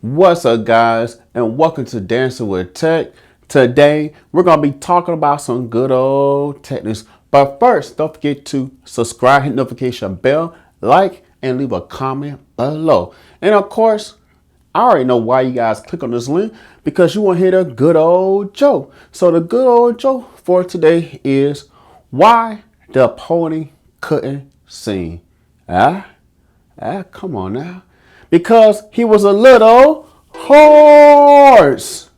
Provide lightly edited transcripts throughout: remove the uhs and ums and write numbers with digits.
What's up, guys, and welcome to Dancing with Tech. Today we're going to be talking about some good old tech news, but first don't forget to subscribe, hit notification bell, like, and leave a comment below. And of course, I already know why you guys click on this link, because you want to hear the good old joke. So the good old joke for today is why the pony couldn't sing. Come on now. Because he was a little horse.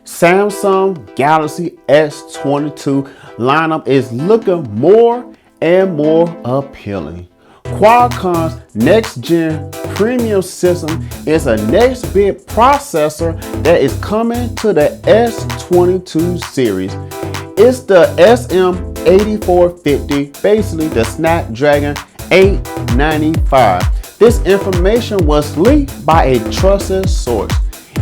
Samsung Galaxy S22 lineup is looking more and more appealing. Qualcomm's next-gen premium system is a next big processor that is coming to the S22 series. It's the SM8450, basically the SnapDragon 895. This information was leaked by a trusted source.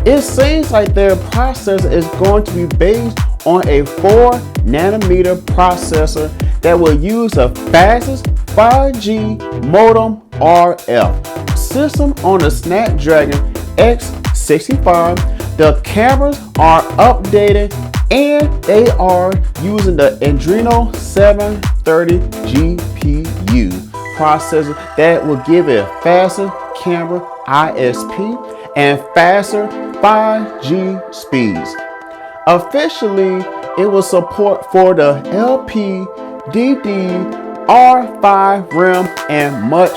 It seems like their processor is going to be based on a 4nm processor that will use the fastest 5G modem RF system on the Snapdragon X65. The cameras are updated and they are using the Adreno 730 GPU processor that will give it a faster camera ISP and faster 5G speeds. Officially, it will support for the LPDDR5 RAM and much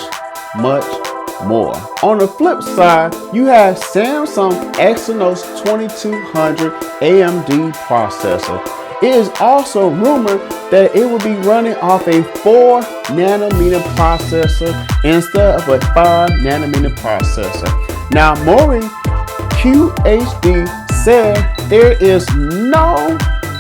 more. On the flip side, you have Samsung Exynos 2200 AMD processor. It is also rumored that it will be running off a 4nm processor instead of a 5nm processor. Now, Mori QHD said there is no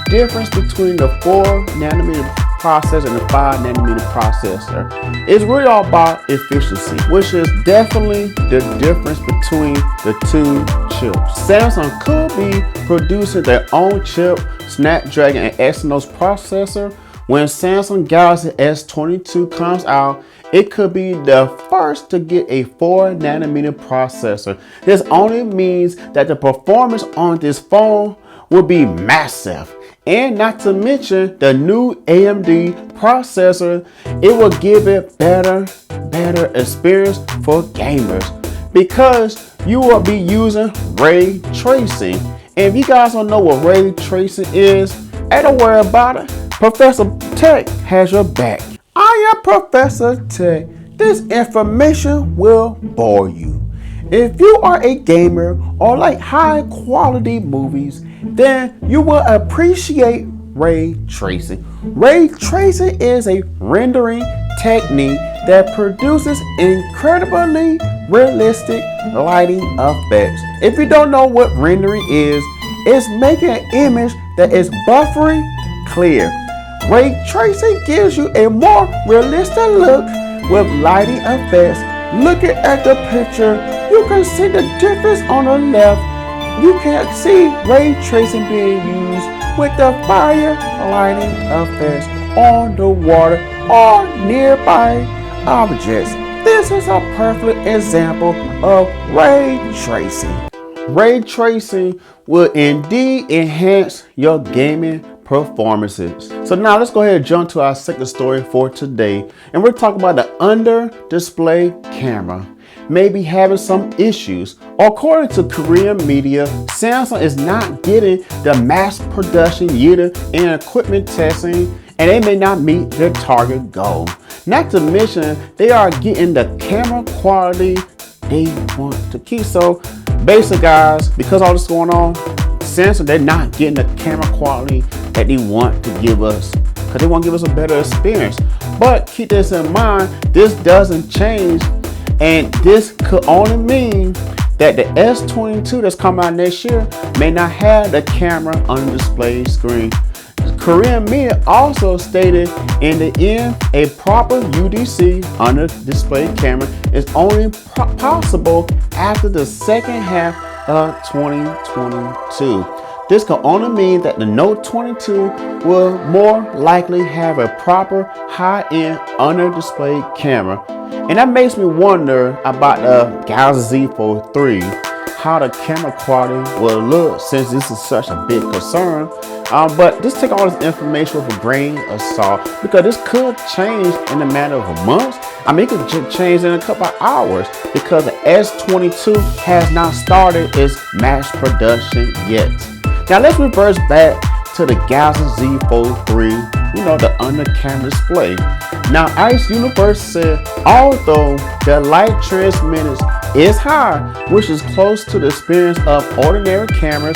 difference between the 4nm processor and the 5nm processor. It's really all about efficiency, which is definitely the difference between the two chips. Samsung could be producing their own chip, Snapdragon and Exynos processor. When Samsung Galaxy S22 comes out, it could be the first to get a 4nm processor. This only means that the performance on this phone will be massive. And not to mention the new AMD processor, it will give it better experience for gamers, because you will be using ray tracing. And if you guys don't know what ray tracing is, don't worry about it. Professor Tech has your back. I am Professor Tech. This information will bore you. If you are a gamer or like high quality movies, then you will appreciate ray tracing. Ray tracing is a rendering technique that produces incredibly realistic lighting effects. If you don't know what rendering is, it's making an image that is buffery clear. Ray tracing gives you a more realistic look with lighting effects. Looking at the picture, you can see the difference on the left. You can see ray tracing being used with the fire lighting effects on the water or nearby objects. This is a perfect example of ray tracing. Ray tracing will indeed enhance your gaming performances. So now let's go ahead and jump to our second story for today. And we're talking about the under-display camera may be having some issues. According to Korean media, Samsung is not getting the mass production unit and equipment testing, and they may not meet their target goal. Not to mention, they are getting the camera quality they want to keep. So basically, guys, because all this is going on, Samsung, they're not getting the camera quality that they want to give us, because they want to give us a better experience. But keep this in mind, this doesn't change, and this could only mean that the S22 that's coming out next year may not have the camera on the display screen. Korean media also stated in the end, a proper UDC under display camera is only possible after the second half of 2022. This can only mean that the Note 22 will more likely have a proper high-end under display camera. And that makes me wonder about the Galaxy Z Fold 3, how the camera quality will look since this is such a big concern. But just take all this information with a grain of salt, because this could change in a matter of months. I mean, it could change in a couple of hours, because the S22 has not started its mass production yet. Now let's reverse back to the Galaxy Z Fold 3, you know, the under camera display. Now Ice Universe said, although the light transmittance is high, which is close to the experience of ordinary cameras,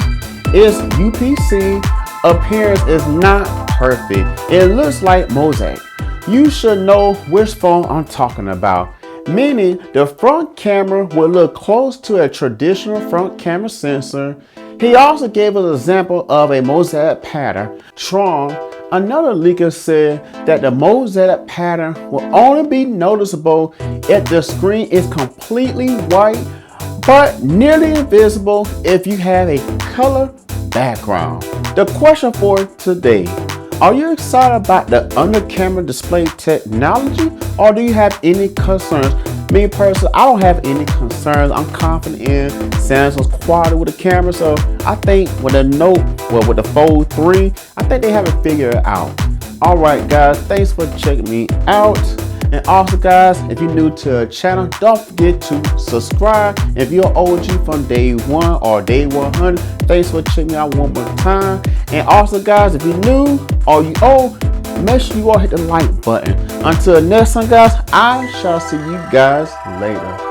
its UPC appearance is not perfect. It looks like mosaic. You should know which phone I'm talking about. Meaning the front camera will look close to a traditional front camera sensor. He also gave us an example of a mosaic pattern. Tron, another leaker, said that the mosaic pattern will only be noticeable if the screen is completely white, but nearly invisible if you have a color background. The question for today: are you excited about the under camera display technology, or do you have any concerns? Me personally, I don't have any concerns. I'm confident in Samsung's quality with the camera, so I think with with the Fold 3, I think they have it figured out. All right, guys, thanks for checking me out. And also, guys, if you're new to the channel, don't forget to subscribe. If you're OG from day 1 or day 100, thanks for checking me out one more time. And also, guys, if you're new or you old, make sure you all hit the like button. Until next time, guys, I shall see you guys later.